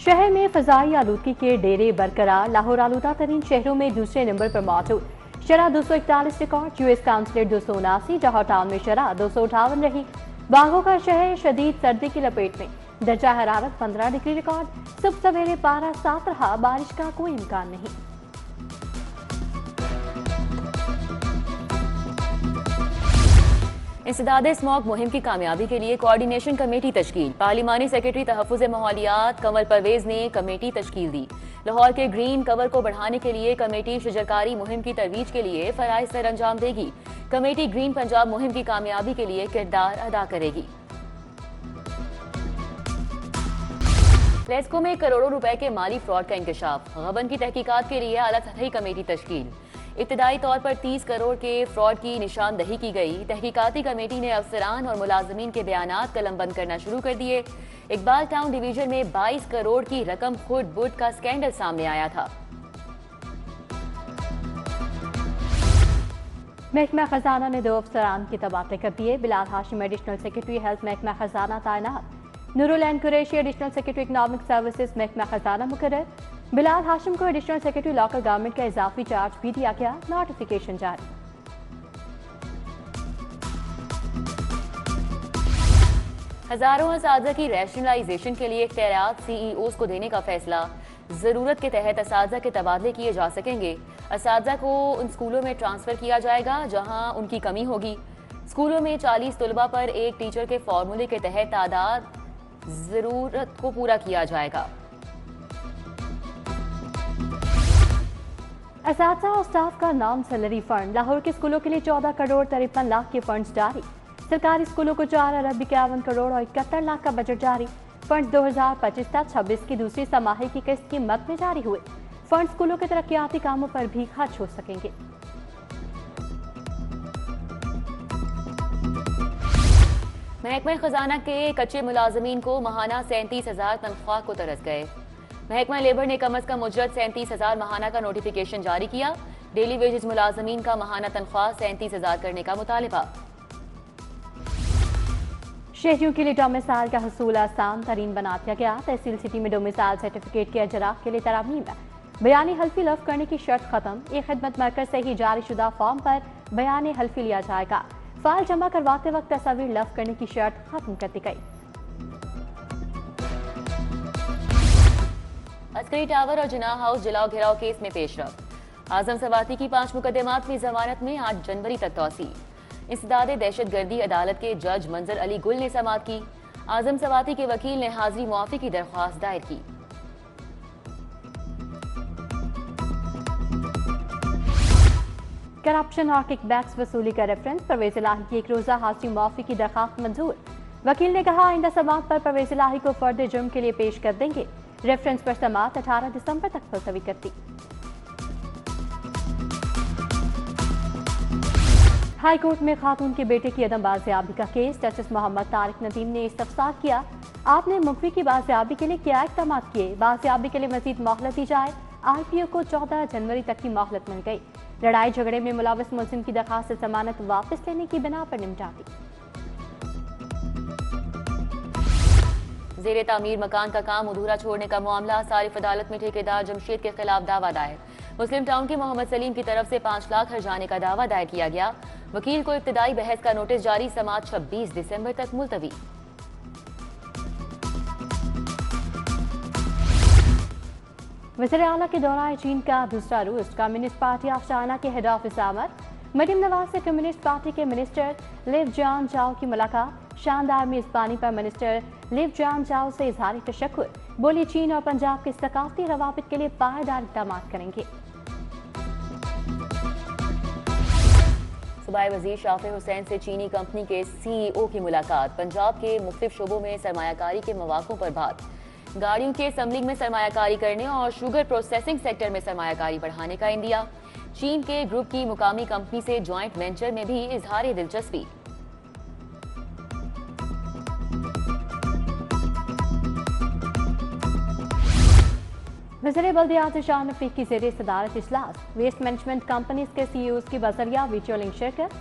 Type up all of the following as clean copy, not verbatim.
शहर में फजाई आलूदगी के डेरे बरकरार, लाहौर आलूदा तरीन शहरों में दूसरे नंबर पर मौजूद। शरह 241 रिकॉर्ड, यूएस काउंसलेट 279, जहां टाउन में शरह 258 रही। बागों का शहर शदीद सर्दी की लपेट में, दर्जा हरारत 15 डिग्री रिकॉर्ड। सुबह सवेरे पारा 7 रहा, बारिश का कोई इम्कान नहीं। इंसदाद स्मॉग मुहिम की कामयाबी के लिए कोऑर्डिनेशन कमेटी तश्कील। पार्लिमानी सेक्रेटरी तहफ़्फ़ुज़ माहौलियात कंवर परवेज ने कमेटी तश्कील दी। लाहौर के ग्रीन कवर को बढ़ाने के लिए कमेटी शजरकारी मुहिम की तरवीज के लिए फ़राइज़ सर अंजाम देगी। कमेटी ग्रीन पंजाब मुहिम की कामयाबी के लिए किरदार अदा करेगी। लेस्को में करोड़ों रुपए के माली फ्रॉड का इंकशाफ। गबन की तहकीकात के लिए आला सतही कमेटी तश्कील। इब्तदाई तौर पर 30 करोड़ के फ्रॉड की निशानदही की गई। तहकीकाती कमेटी ने अफसरान और मुलाजमीन के बयानात कलमबंद करना शुरू कर दिए। इकबाल टाउन डिवीजन में 22 करोड़ की रकम खुद बुड का स्कैंडल सामने आया था। महकमा खजाना ने 2 अफसरान के तबादले कर दिए। Bilal Hashim additional secretary health महकमा खजाना तैनात। Noorul N Qureshi additional secretary economic services महकमा खजाना मुकर्रर। बिलाल हाशिम को एडिशनल सेक्रेटरी लोकल गवर्नमेंट का इजाफी चार्ज भी दिया गया। नोटिफिकेशन जारी। हजारों असातिज़ा की रैशनलाइजेशन के लिए इख्तियारात CEOs को देने का फैसला। जरूरत के तहत असातिज़ा के तबादले किए जा सकेंगे। असातिज़ा को उन स्कूलों में ट्रांसफर किया जाएगा जहां उनकी कमी होगी। स्कूलों में 40 तलबा पर एक टीचर के फॉर्मूले के तहत तादाद जरूरत को पूरा किया जाएगा। असातिज़ा और स्टाफ का नॉन सैलरी फंड। लाहौर के स्कूलों के लिए 14 करोड़ 53 लाख के फंड्स जारी। सरकारी स्कूलों को 4 अरब 51 करोड़ और 71 लाख का बजट जारी। फंड 2025-26 की दूसरी समाही की किस्त की मद में जारी हुए। फंड स्कूलों के तरक्याती कामों पर भी खर्च हो सकेंगे। महकमा खजाना के कच्चे मुलाजमीन को माहाना 37,000 तनख्वाह को तरस गए। महकमा लेबर ने कम अज कम उजरत 37,000 माहाना का नोटिफिकेशन जारी किया। डेली वेजेस मुलाजमीन का माहाना तनख्वाह 37,000 करने का मुतालिबा। शहरियों के लिए डोमिसाइल का हसूल आसान तरीन बना दिया गया। तहसील सिटी में डोमिसाइल सर्टिफिकेट के अजरा के लिए तरामीम। बयानी हल्फी लफ करने की शर्त खत्म। एक खिदमत मरकज से ही जारी शुदा फॉर्म पर बयान हल्फी लिया जाएगा। फाइल जमा करवाते वक्त तस्वीर लफ करने की शर्त खत्म कर दी गई। अस्करी टावर और जिना हाउस जलाओ घेराव केस में पेशरफ। आजम सवाती की 5 मुकदमात में जमानत में 8 जनवरी तक तौसी। इंसदाद दहशतगर्दी अदालत के जज मंजर अली गुल ने समाअत की। आजम सवाती के वकील ने हाजिरी मुआफी की दरख्वास्त दायर की। करप्शन और किकबैक्स वसूली का रेफरेंस। परवेज इलाही की 1 रोजा हाजिरी मुआफी की दरख्वास्त मंजूर। वकील ने कहा आइंदा समाअत पर परवेज इलाही को फर्द जुर्म के लिए पेश कर देंगे। रेफरेंस पर समाअत 18 दिसंबर तक मुलतवी कर दी। हाई कोर्ट में खातून के बेटे की अदम बाजियाबी का केस। जस्टिस मोहम्मद तारिक नदीम ने इस्तफसार किया। आपने मुखवी की बाजियाबी के लिए क्या इक़दाम किए? बाजियाबी के लिए मजीद मोहलत दी जाए। RPO को 14 जनवरी तक की मोहलत मिल गई। लड़ाई झगड़े में मुलविस मुलजिम की दरखास्त से जमानत वापस लेने की बिना पर निमटा दी। जेर तामीर मकान का काम अधूरा छोड़ने का मामला। सारिफ अदालत में ठेकेदार जमशेद के खिलाफ दावा दायर। मुस्लिम टाउन के मोहम्मद सलीम की तरफ से 5 लाख हर्जाने का दावा दायर किया गया। वकील को इब्तदाई बहस का नोटिस जारी। समाअत 26 दिसंबर तक मुलतवी। वज़ीर आला के दौरान चीन का दूसरा रूस। कम्युनिस्ट पार्टी ऑफ चाइना के हेड ऑफिस आमद। मरियम नवाज से कम्युनिस्ट पार्टी के मिनिस्टर लिव जान चाओ की मुलाकात। शानदार मेजबानी पर मिनिस्टर लिव जान चाओ से इजहार तशक्कुर। बोली चीन और पंजाब के सकाफती रवाबित के लिए पायदार इक़दाम करेंगे। सूबाई वजीर शाफे हुसैन से चीनी कंपनी के CEO की मुलाकात। पंजाब के मुख्तलिफ शोबों में सरमायाकारी के मौक़ों पर बात। गाड़ियों के असम्बलिंग में सरमायाकारी करने और शुगर प्रोसेसिंग सेक्टर में सरमायाकारी बढ़ाने का इंदिया। चीन के ग्रुप की मुकामी कंपनी से जॉइंट वेंचर में भी इजहार दिलचस्पी। वज़ीर बल्दियात शाह नफीक की ज़ेरे सदारत इजलास। वेस्ट मैनेजमेंट कंपनीज के CEOs की बजरिया वर्चुअल शिरकत।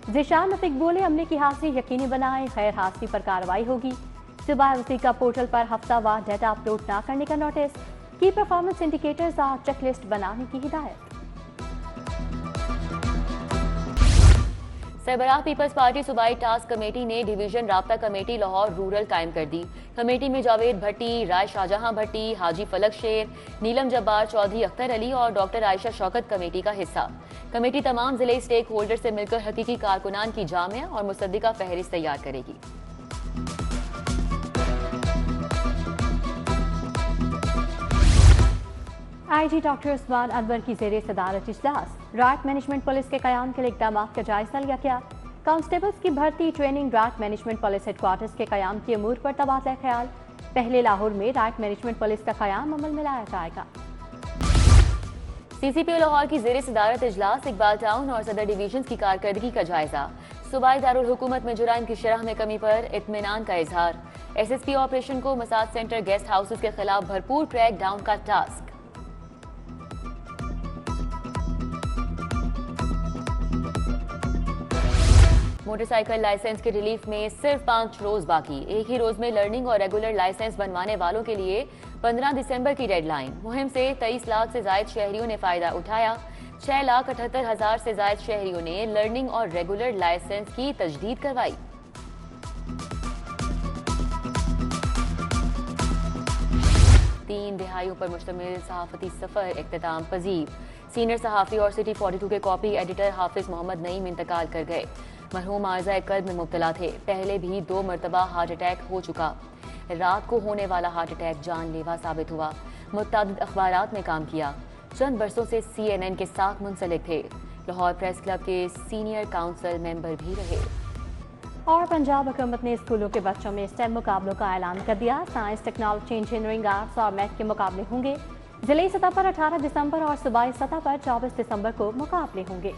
ज़िशान नफीक बोले अमले की हाजिरी यकीनी बनाए, खैर हाजिरी पर कार्रवाई होगी। सुबह वसीका पोर्टल पर हफ्तावार डाटा अपलोड न करने का नोटिस, की परफॉर्मेंस इंडिकेटर्स और चेकलिस्ट बनाने की हिदायत। सरबराह पीपल्स पार्टी सूबाई टास्क कमेटी ने डिवीजन राब्ता कमेटी लाहौर रूरल कायम कर दी। कमेटी में जावेद भट्टी, राय शाहजहां भट्टी, हाजी फलक शेर, नीलम जब्बार, चौधरी अख्तर अली और डॉक्टर आयशा शौकत कमेटी का हिस्सा। कमेटी तमाम जिले स्टेक होल्डर से मिलकर हकीकी कारकुनान की जामिया और मुसद्दिका फहरिस्त तैयार करेगी। आईजी डॉक्टर उस्मान अनवर की जेर सदारत इजलास, रात मैनेजमेंट पुलिस के कयाम के लिए इक़दाम का जायजा लिया गया। कांस्टेबल्स की भर्ती, ट्रेनिंग, रात मैनेजमेंट पुलिस हेडक्वार्टर्स के कयाम के अमूर पर तबादला ख्याल। पहले लाहौर में रात मैनेजमेंट पुलिस का कयाम अमल में लाया जाएगा। सीसीपीओ लाहौर की जेर सदारत इजलास, इकबाल टाउन और सदर डिवीजन की कारकर्दगी का जायजा। सूबाई दारुल हुकूमत में जुराइम की शरह में कमी पर इत्मीनान का इजहार। SSP ऑपरेशन को मसाज सेंटर, गेस्ट हाउसेस के खिलाफ भरपूर क्रैक डाउन का टास्क। मोटरसाइकिल लाइसेंस के रिलीफ में सिर्फ 5 रोज बाकी। एक ही रोज में लर्निंग और रेगुलर लाइसेंस बनवाने वालों के लिए 15 दिसंबर की डेडलाइन। मुहिम से 23 लाख से जायद शहरियों ने फायदा उठाया। 6,78,000 से जायद शहरियों ने लर्निंग और रेगुलर लाइसेंस की तजदीद करवाई। तीन दिहाइयों पर मुश्तमिल सहाफती सफर इख्तिताम पजीर। सीनियर सहाफ़ी और सिटी 42 के कॉपी एडिटर हाफिज मोहम्मद नईम इंतकाल कर गए। मरहूम आर्ज़ा कल्ब में मुब्तला थे। पहले भी 2 मरतबा हार्ट अटैक हो चुका। रात को होने वाला हार्ट अटैक जानलेवा साबित हुआ। मुतअद्दिद अखबारात में काम किया। चंद बरसों से CNN के साथ मुंसलिक थे। लाहौर प्रेस क्लब के सीनियर काउंसिल मेंबर भी रहे। और पंजाब हुकूमत ने स्कूलों के बच्चों में स्टेम मुकाबलों का ऐलान कर दिया। साइंस, टेक्नोलॉजी, इंजीनियरिंग, आर्ट्स और मैथ के मुकाबले होंगे। जिले सतह पर 18 दिसंबर और सूबाई सतह पर 24 दिसंबर को मुकाबले होंगे।